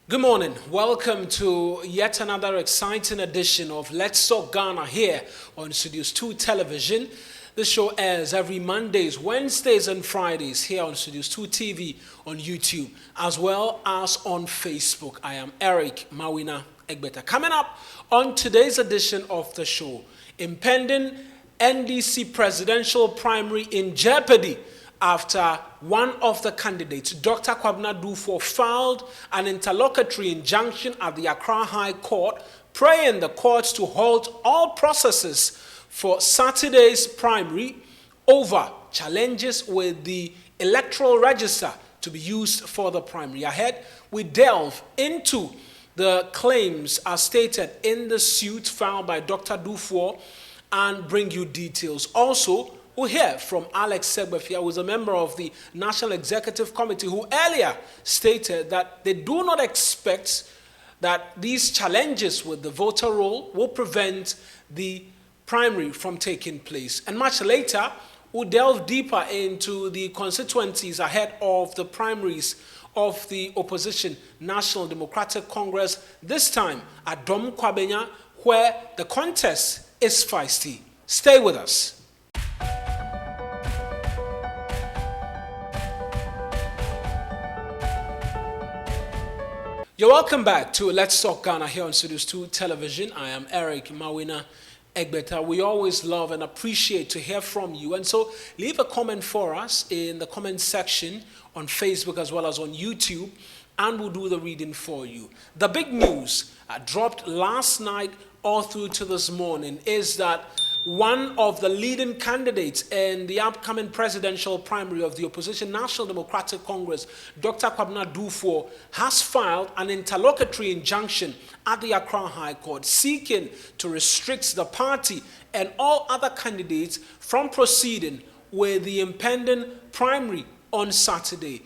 Good morning. Welcome to yet another exciting edition of Let's Talk Ghana here on Studios 2 Television. This show airs every Mondays, Wednesdays, and Fridays here on Studios 2 TV on YouTube, as well as on Facebook. I am Eric Mawina Egbeta. Coming up on today's edition of the show, impending NDC presidential primary in jeopardy after one of the candidates, Dr. Duffour, filed an interlocutory injunction at the Accra High Court, praying the courts to halt all processes for Saturday's primary over challenges with the electoral register to be used for the primary. Ahead, we delve into the claims as stated in the suit filed by Dr. Duffour and bring you details. Also, we'll hear from Alex Segbefia, who is a member of the National Executive Committee, who earlier stated that they do not expect that these challenges with the voter roll will prevent the primary from taking place. And much later, we'll delve deeper into the constituencies ahead of the primaries of the opposition National Democratic Congress, this time at Dom Kwabenya, where the contest is feisty. Stay with us. You're welcome back to Let's Talk Ghana here on Studios 2 Television. I am Eric Mawina Egbeta. We always love and appreciate to hear from you. And so leave a comment for us in the comment section on Facebook as well as on YouTube, and we'll do the reading for you. The big news dropped last night all through to this morning is that one of the leading candidates in the upcoming presidential primary of the opposition National Democratic Congress, Dr. Duffour, has filed an interlocutory injunction at the Accra High Court seeking to restrict the party and all other candidates from proceeding with the impending primary on Saturday.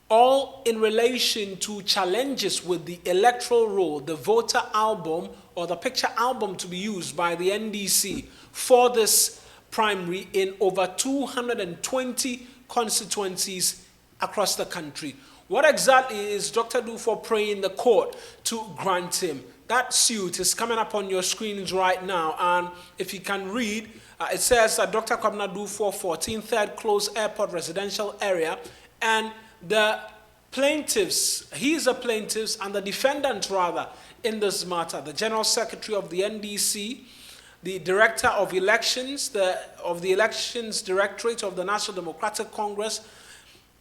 All in relation to challenges with the electoral roll, the voter album or the picture album to be used by the NDC for this primary in over 220 constituencies across the country. What exactly is Dr. Duffour praying the court to grant him? That suit is coming up on your screens right now, and if you can read, it says that Dr. Duffour, 14 Third Close Airport Residential Area, and the plaintiffs, he's a plaintiff and the defendant rather in this matter, the General Secretary of the NDC, the Director of Elections, of the Elections Directorate of the National Democratic Congress,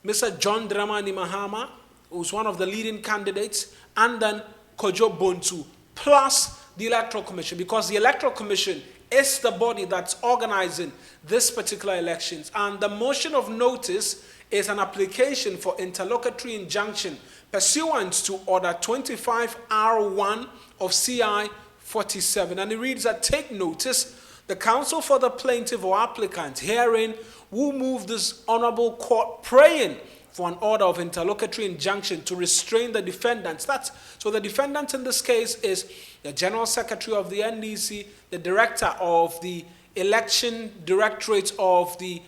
Mr. John Mahama, who's one of the leading candidates, and then Kojo Bontu, plus the Electoral Commission, because the Electoral Commission is the body that's organizing this particular elections. And the motion of notice is an application for interlocutory injunction pursuant to Order 25R1 of CI 47. And it reads that, take notice, the counsel for the plaintiff or applicant herein will move this honorable court praying for an order of interlocutory injunction to restrain the defendants. So the defendant in this case is the General Secretary of the NDC, the Director of the Election Directorate of the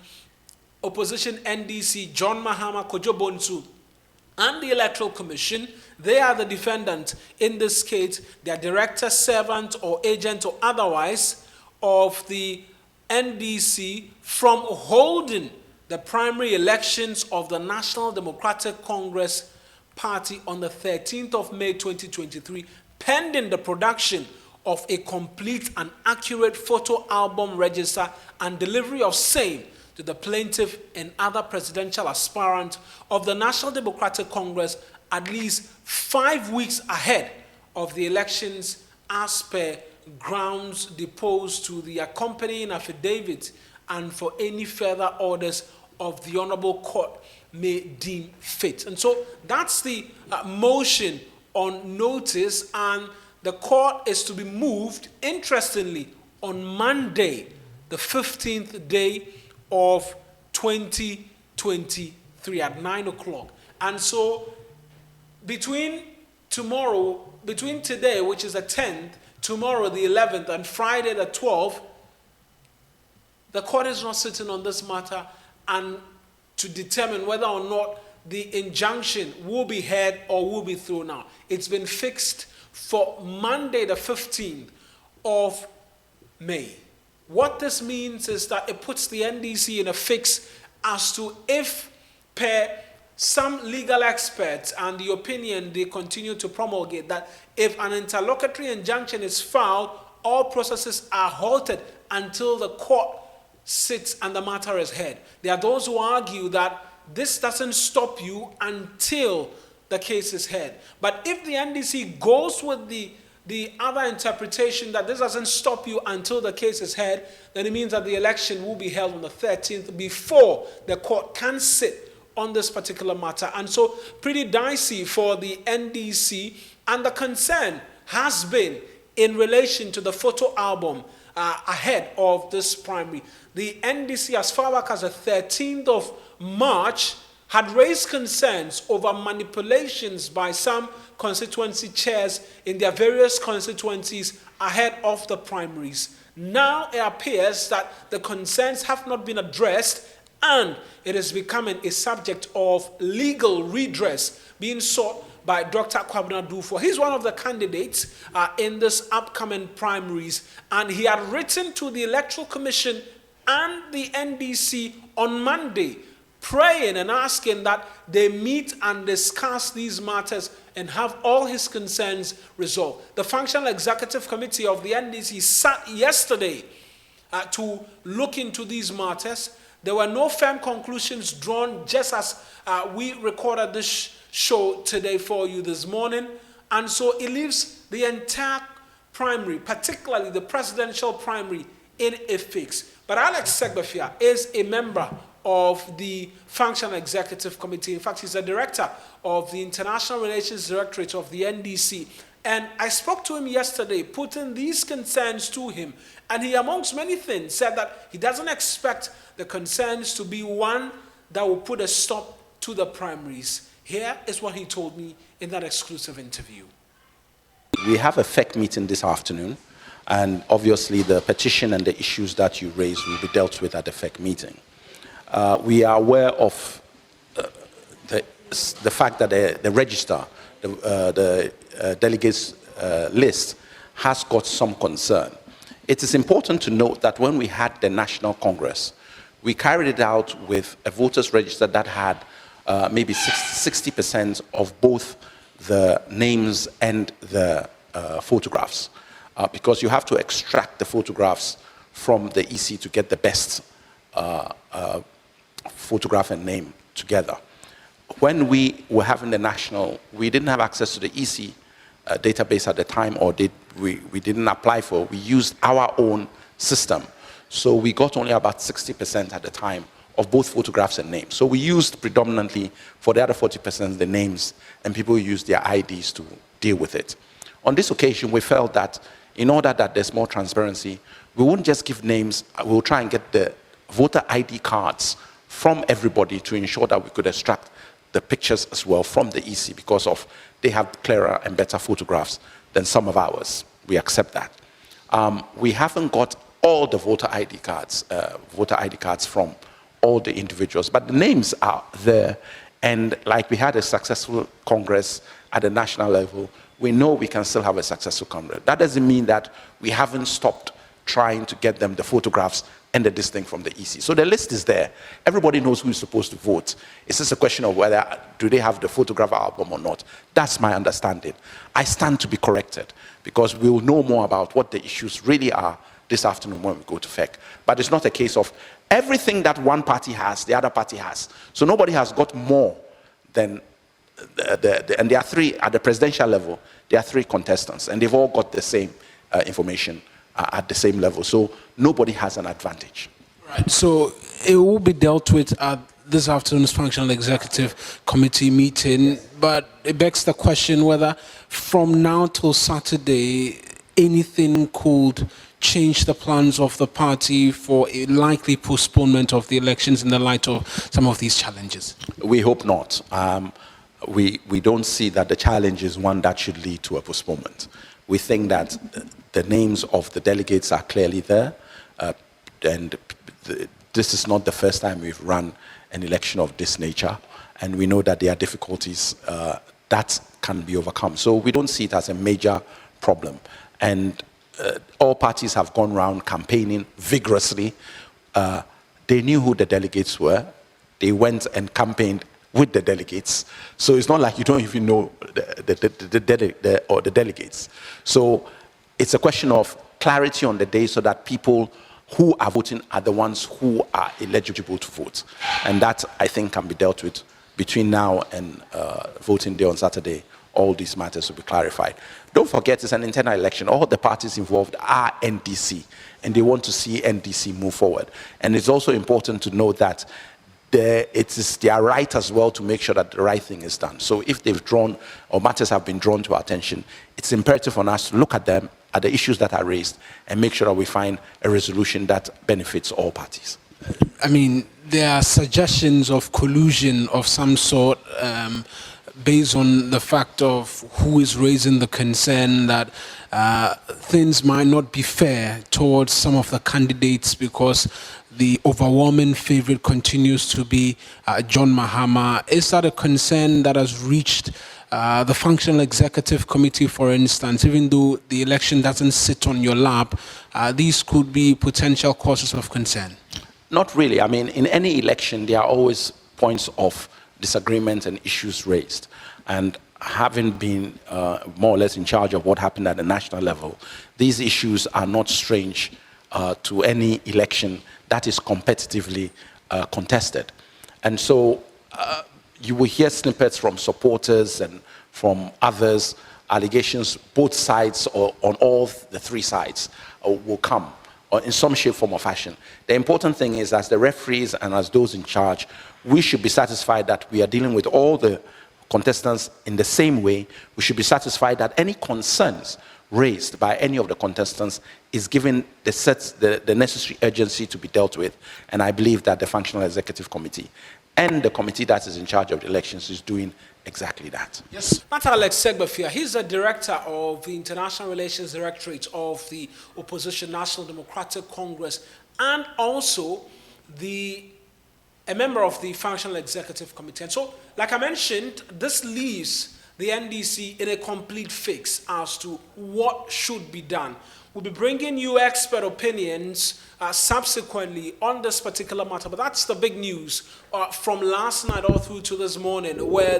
Opposition NDC, John Mahama, Kojo Bontu, and the Electoral Commission. They are the defendant in this case, their director, servant, or agent, or otherwise, of the NDC from holding the primary elections of the National Democratic Congress Party on the 13th of May 2023, pending the production of a complete and accurate photo album register and delivery of same to the plaintiff and other presidential aspirants of the National Democratic Congress at least 5 weeks ahead of the elections, as per grounds deposed to the accompanying affidavit, and for any further orders of the Honorable Court may deem fit. And so that's the motion on notice, and the court is to be moved, interestingly, on Monday, the 15th day of 2023 at 9 o'clock. And so between today, which is the 10th, tomorrow the 11th, and Friday the 12th, the court is not sitting on this matter and to determine whether or not the injunction will be heard or will be thrown out. It's been fixed for Monday, the 15th of May. What this means is that it puts the NDC in a fix as to if, per some legal experts and the opinion they continue to promulgate, that if an interlocutory injunction is filed, all processes are halted until the court sits and the matter is heard. There are those who argue that this doesn't stop you until the case is heard. But if the NDC goes with the other interpretation that this doesn't stop you until the case is heard, then it means that the election will be held on the 13th before the court can sit on this particular matter. And so pretty dicey for the NDC, and the concern has been in relation to the photo album ahead of this primary. The NDC, as far back as the 13th of March, had raised concerns over manipulations by some constituency chairs in their various constituencies ahead of the primaries. Now it appears that the concerns have not been addressed, and it is becoming a subject of legal redress being sought by Dr. Kwabena Duffour. He's one of the candidates in this upcoming primaries, and he had written to the Electoral Commission and the NDC on Monday, praying and asking that they meet and discuss these matters and have all his concerns resolved. The Functional Executive Committee of the NDC sat yesterday to look into these matters. There were no firm conclusions drawn, just as we recorded this show today for you this morning. And so it leaves the entire primary, particularly the presidential primary, in a fix. But Alex Segbefia is a member of the Functional Executive Committee. In fact, he's a director of the International Relations Directorate of the NDC. And I spoke to him yesterday, putting these concerns to him. And he, amongst many things, said that he doesn't expect the concerns to be one that will put a stop to the primaries. Here is what he told me in that exclusive interview. We have a FEC meeting this afternoon, and obviously the petition and the issues that you raised will be dealt with at the FEC meeting. We are aware of the fact that the register, the delegates list, has got some concern. It is important to note that when we had the National Congress, we carried it out with a voters register that had maybe 60% of both the names and the photographs, because you have to extract the photographs from the EC to get the best photograph and name together. When we were having the national, we didn't have access to the EC database at the time, or we didn't apply for it. We used our own system. So we got only about 60% at the time of both photographs and names. So we used predominantly for the other 40% the names, and people used their IDs to deal with it. On this occasion, we felt that in order that there's more transparency, we wouldn't just give names, we'll try and get the voter ID cards from everybody to ensure that we could extract the pictures as well from the EC, because of they have clearer and better photographs than some of ours. We accept that. We haven't got all the voter ID cards from all the individuals, but the names are there. And like we had a successful Congress at the national level, we know we can still have a successful Congress. That doesn't mean that we haven't stopped trying to get them the photographs and the distinct from the EC. So the list is there. Everybody knows who's supposed to vote. It's just a question of whether do they have the photograph album or not. That's my understanding. I stand to be corrected, because we'll know more about what the issues really are this afternoon when we go to FEC. But it's not a case of everything that one party has, the other party has. So nobody has got more than and there are three, at the presidential level, there are three contestants, and they've all got the same information at the same level. So nobody has an advantage. Right. So it will be dealt with at this afternoon's Functional Executive Committee meeting, but it begs the question whether from now till Saturday, anything could change the plans of the party for a likely postponement of the elections in the light of some of these challenges. We hope not. We don't see that the challenge is one that should lead to a postponement. We think that the names of the delegates are clearly there, and this is not the first time we've run an election of this nature, and we know that there are difficulties that can be overcome. So we don't see it as a major problem. And all parties have gone around campaigning vigorously. They knew who the delegates were. They went and campaigned with the delegates. So it's not like you don't even know the delegates. So it's a question of clarity on the day so that people who are voting are the ones who are eligible to vote. And that, I think, can be dealt with between now and voting day on Saturday. All these matters will be clarified. Don't forget, it's an internal election. All the parties involved are NDC, and they want to see NDC move forward. And it's also important to know that it is their right as well to make sure that the right thing is done. So if they've drawn, or matters have been drawn to our attention, it's imperative on us to look at them, at the issues that are raised, and make sure that we find a resolution that benefits all parties. I mean, there are suggestions of collusion of some sort, based on the fact of who is raising the concern that things might not be fair towards some of the candidates because the overwhelming favorite continues to be John Mahama. Is that a concern that has reached the Functional Executive Committee, for instance? Even though the election doesn't sit on your lap, these could be potential causes of concern? Not really. I mean, in any election, there are always points of disagreement and issues raised. And having been more or less in charge of what happened at the national level, these issues are not strange to any election that is competitively contested. And so you will hear snippets from supporters and from others, allegations, both sides or on all the three sides will come, or in some shape, form, or fashion. The important thing is, as the referees and as those in charge, we should be satisfied that we are dealing with all the contestants in the same way. We should be satisfied that any concerns raised by any of the contestants is given the necessary urgency to be dealt with. And I believe that the Functional Executive Committee and the committee that is in charge of the elections is doing exactly that. Yes. Not Alex Segbafia. He's the director of the International Relations Directorate of the Opposition National Democratic Congress, and also a member of the Functional Executive Committee. And so, like I mentioned, this leaves the NDC in a complete fix as to what should be done. We'll be bringing you expert opinions subsequently on this particular matter, but that's the big news from last night all through to this morning, where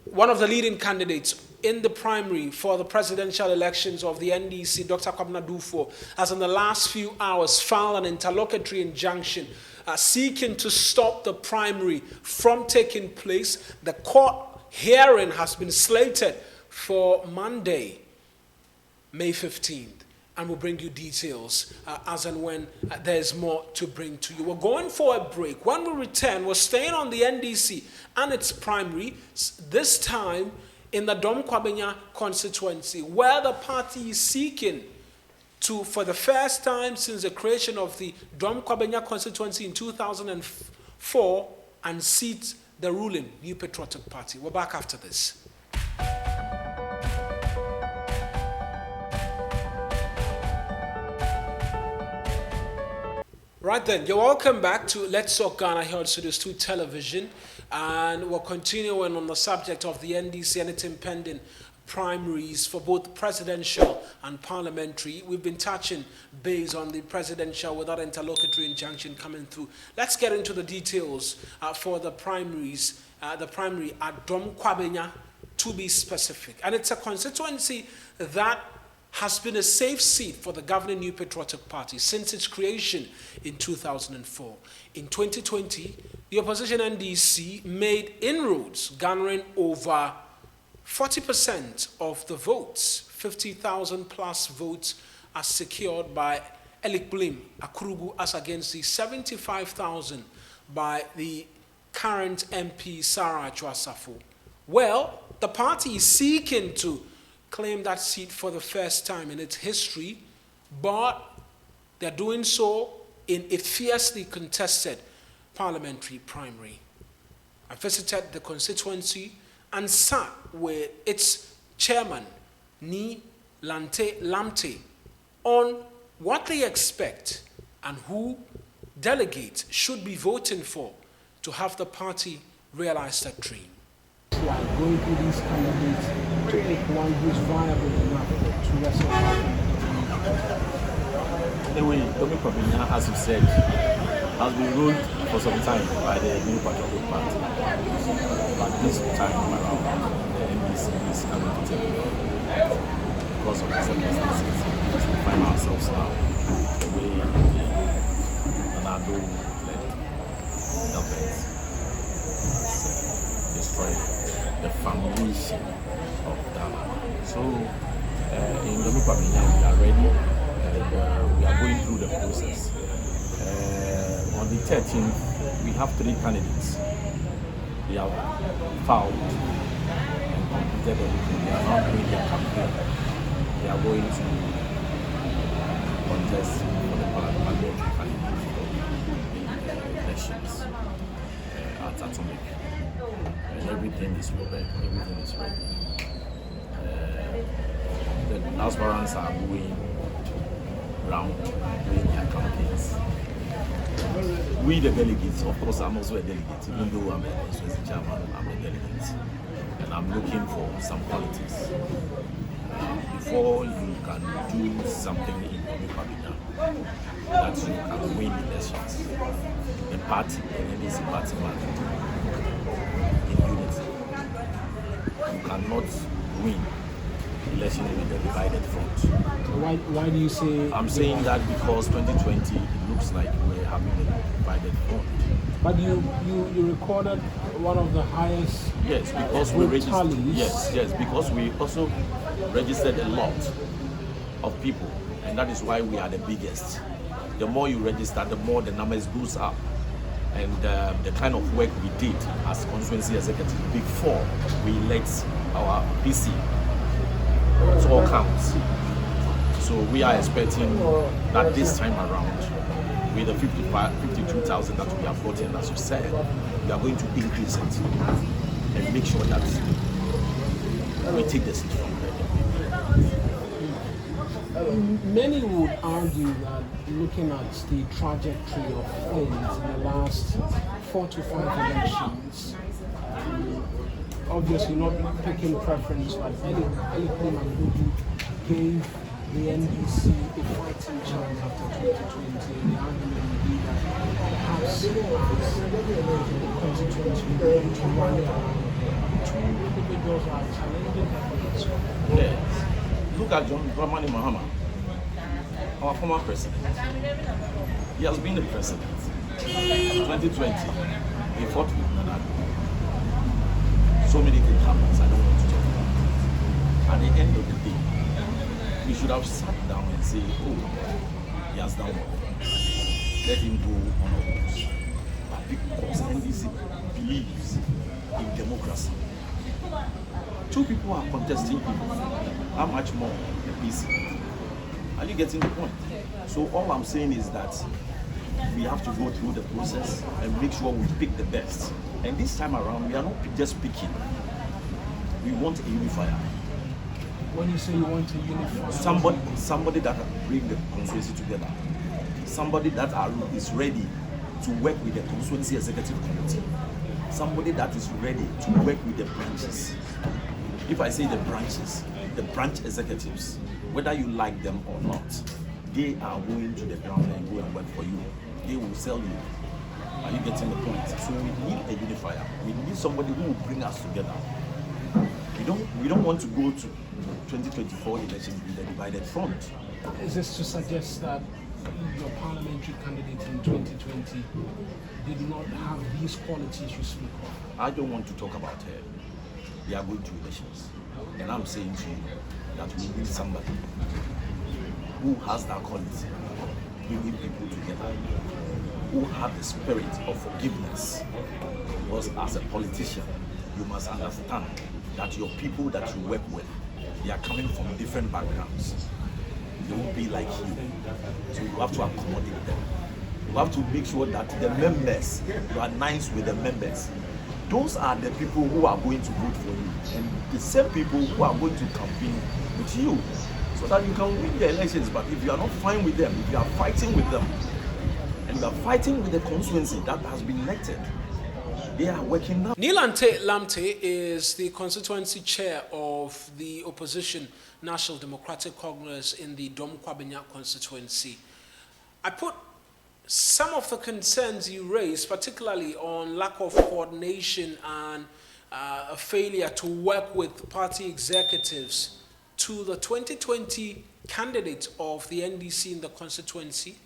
one of the leading candidates in the primary for the presidential elections of the NDC, Dr. Duffour, has in the last few hours filed an interlocutory injunction seeking to stop the primary from taking place. The court hearing has been slated for Monday, May 15th, and we'll bring you details as and when there's more to bring to you. We're going for a break. When we return, we're staying on the NDC and its primary, this time in the Dom Kwabenya constituency, where the party is seeking to, for the first time since the creation of the Dom Kwabenya constituency in 2004, unseat the ruling New Patriotic Party. We're back after this. Right then, you're welcome back to Let's Talk Ghana here on Studios 2 Television, and we're continuing on the subject of the NDC and its impending primaries for both presidential and parliamentary. We've been touching base on the presidential without interlocutory injunction coming through. Let's get into the details for the primaries, the primary at Dom Kwabenya, to be specific. And it's a constituency that has been a safe seat for the governing New Patriotic Party since its creation in 2004. In 2020, the opposition NDC made inroads, garnering over 40% of the votes. 50,000 plus votes are secured by Elik Blim Akurugu as against the 75,000 by the current MP Sarah Chwasafo. Well, the party is seeking to claim that seat for the first time in its history, but they're doing so in a fiercely contested parliamentary primary. I visited the constituency and sat with its chairman, Ni Lamte, on what they expect and who delegates should be voting for to have the party realize that dream? Like going through these candidates to pick one who's viable enough to wrestle out. Anyway, Dr. Kwabena, as you said, has been ruled for some time by the New Patriotic Party. But this time around, the NDC is coming to take because of the circumstances. We find ourselves now the way Nado-led government has destroyed the foundation of Ghana. So, in Dr. Kwabena, we are ready. We are going through the process. On the 13th, we have 3 candidates. They have filed and completed everything. They are now doing their campaign. They are going to contest for the parliamentary candidate elections at Atomic. And everything is prepared. Everything is ready. The aspirants are going round doing their campaigns. We the delegates, of course I'm also a delegate, even though I'm a constituency chairman, I'm a delegate. And I'm looking for some qualities. Before you can do something in Kwabena, that you can win elections, the party, the NDC party market, in unity. You cannot win election with a divided front. Why do you say? I'm saying that because 2020 it looks like we're having a divided front. But you recorded one of the highest. Yes, because we registered. tallies. Yes, because we also registered a lot of people, and that is why we are the biggest. The more you register, the more the numbers goes up, and the kind of work we did as constituency executive before we elect our PC. It all counts. So we are expecting that this time around, with the 52,000 that we have gotten, as you said, we are going to increase it and make sure that we take the seat from there. Many would argue that looking at the trajectory of things in the last 4 to 5 elections, obviously not picking preference, but Eli Mangudu gave the NDC a fighting chance after 2020. The argument would be that perhaps the constituency will going to run down. 2 individuals are challenging efforts. Yes. Look at John Mahama, our former president. He has been the president. 2020, he fought with Nana. So many things happened, I don't want to talk about it. At the end of the day, we should have sat down and say, oh, he has done well. Let him go on our course. But because NDC believes in democracy, 2 people are contesting him. How much more the PC? Are you getting the point? So all I'm saying is that we have to go through the process and make sure we pick the best. And this time around, we are not just picking. We want a unifier. When you say you want to unify, Somebody that can bring the constituency together. Somebody that is ready to work with the constituency executive committee. Somebody that is ready to work with the branches. If I say the branches, the branch executives, whether you like them or not, they are going to the ground and go and work for you. They will sell you. Are you getting the point? So we need a unifier. We need somebody who will bring us together. We don't want to go to 2024 elections with a divided front. is this to suggest that your parliamentary candidate in 2020 did not have these qualities you speak of? I don't want to talk about her. We are going to elections. And I'm saying to you that we need somebody who has that quality, bringing people together, who have the spirit of forgiveness. Because as a politician, you must understand that your people that you work with, they are coming from different backgrounds. They won't be like you. So you have to accommodate them. You have to make sure that the members, you are nice with the members. Those are the people who are going to vote for you. And the same people who are going to campaign with you. So that you can win the elections. But if you are not fine with them, if you are fighting with them, and you are fighting with the constituency that has been elected, They are working now. Nilante Lamte is the constituency chair of the opposition National Democratic Congress in the Dom Kwabenya constituency. I put some of the concerns you raised, particularly on lack of coordination and a failure to work with party executives, to the 2020 candidate of the NDC in the constituency,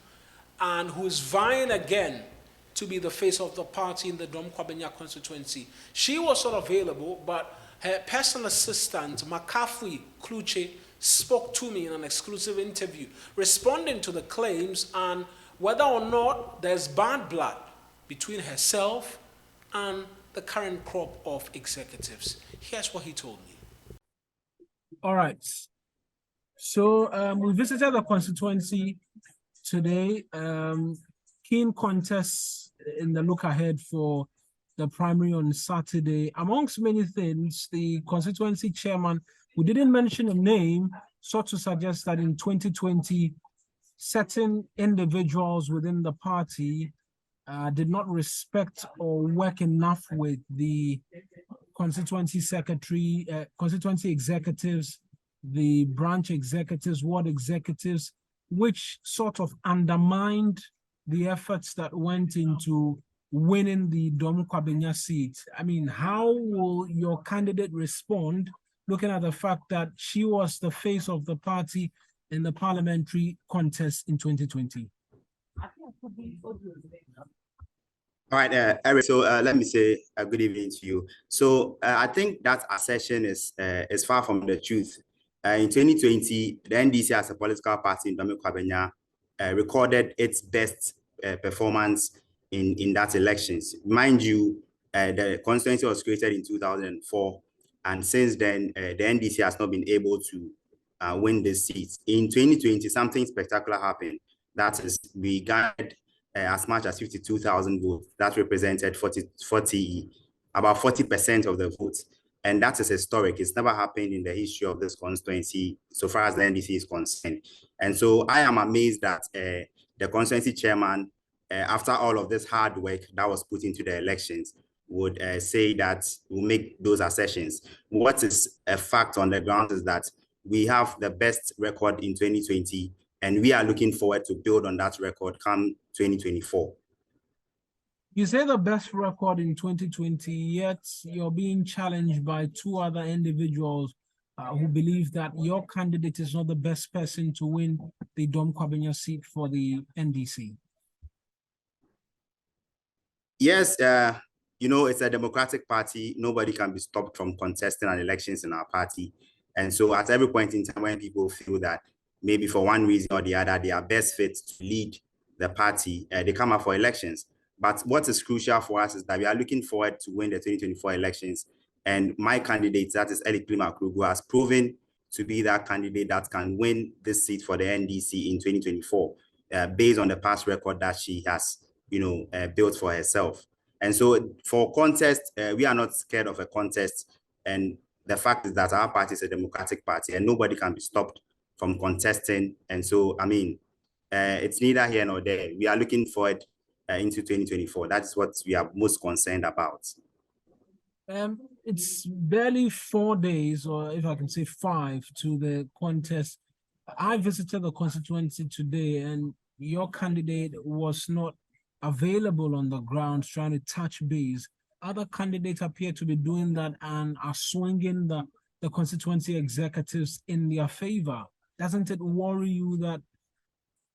and who is vying again to be the face of the party in the Dom Kwabenya constituency. She was not available, but her personal assistant, Makafui Kluche, spoke to me in an exclusive interview, responding to the claims and whether or not there's bad blood between herself and the current crop of executives. Here's what he told me. All right. So we visited the constituency today. Keen contests in the look ahead for the primary on Saturday. Amongst many things, the constituency chairman, who didn't mention a name, sought to suggest that in 2020, certain individuals within the party did not respect or work enough with the constituency secretary, constituency executives, the branch executives, ward executives, which sort of undermined the efforts that went into winning the Dom Kwabenya seat. I mean, how will your candidate respond, looking at the fact that she was the face of the party in the parliamentary contest in 2020? All right, Eric. So let me say a good evening to you. So I think that assertion is far from the truth. In 2020, the NDC as a political party in Dom Kwabenya recorded its best performance in that elections. Mind you, the constituency was created in 2004, and since then, the NDC has not been able to win this seat. In 2020, something spectacular happened. That is, we got as much as 52,000 votes. That represented about 40% of the votes. And that is historic. It's never happened in the history of this constituency, so far as the NDC is concerned. And so I am amazed that the constituency chairman, after all of this hard work that was put into the elections, would say that we'll make those assertions. What is a fact on the ground is that we have the best record in 2020, and we are looking forward to build on that record come 2024. You say the best record in 2020, yet you're being challenged by two other individuals who believe that your candidate is not the best person to win the Dom Kwabenya seat for the NDC. Yes, you know, it's a democratic party. Nobody can be stopped from contesting an elections in our party. And so at every point in time when people feel that maybe for one reason or the other, they are best fit to lead the party, they come up for elections. But what is crucial for us is that we are looking forward to win the 2024 elections. And my candidate, that is Eli Klimakrugu, has proven to be that candidate that can win this seat for the NDC in 2024, based on the past record that she has, you know, built for herself. And so for contest, we are not scared of a contest. And the fact is that our party is a democratic party and nobody can be stopped from contesting. And so, I mean, it's neither here nor there. We are looking forward into 2024. That's what we are most concerned about. It's barely 4 days, or if I can say 5, to the contest. I visited the constituency today, and your candidate was not available on the ground trying to touch base. Other candidates appear to be doing that and are swinging the constituency executives in their favor. Doesn't it worry you that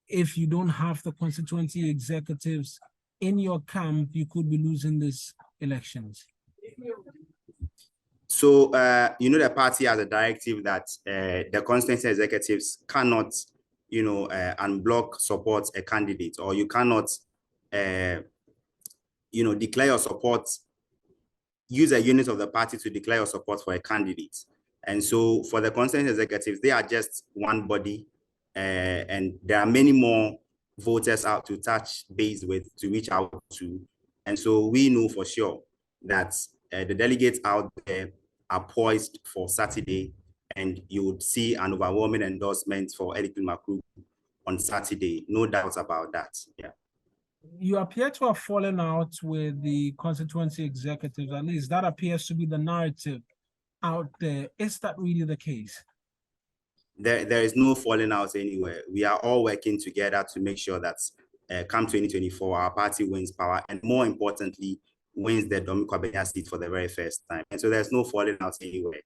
if you don't have the constituency executives in your camp, you could be losing these elections? So, you know, the party has a directive that the constituency executives cannot, you know, unblock support a candidate, or you cannot, you know, declare your support, use a unit of the party to declare your support for a candidate. And so for the constituency executives, they are just one body, and there are many more voters out to touch base with, to reach out to. And so we know for sure that the delegates out there are poised for Saturday, and you would see an overwhelming endorsement for Eli Klimakrugu on Saturday. No doubt about that. Yeah. You appear to have fallen out with the constituency executives. At least that appears to be the narrative out there. Is that really the case? There is no falling out anywhere. We are all working together to make sure that come 2024, our party wins power, and more importantly, wins the Domi Kwabena seat for the very first time. And so there's no falling out anywhere.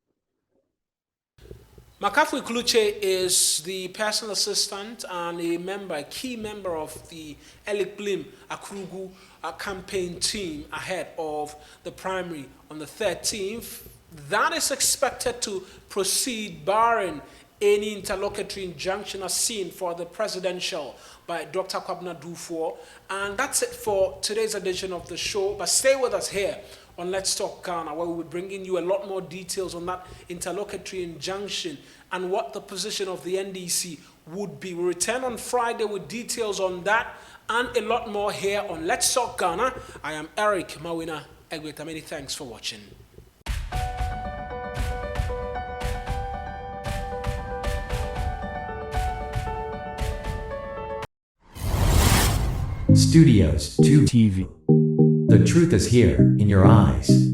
Makafui Kluche is the personal assistant and a key member of the Elik Blim Akrugu campaign team ahead of the primary on the 13th. That is expected to proceed barring any interlocutory injunction as seen for the presidential by Dr. Kwabena Duffour. And that's it for today's edition of the show. But stay with us here on Let's Talk Ghana, where we'll be bringing you a lot more details on that interlocutory injunction and what the position of the NDC would be. We'll return on Friday with details on that and a lot more here on Let's Talk Ghana. I am Eric Mawina Egbeta. Many thanks for watching. Studios 2 TV. The truth is here in your eyes.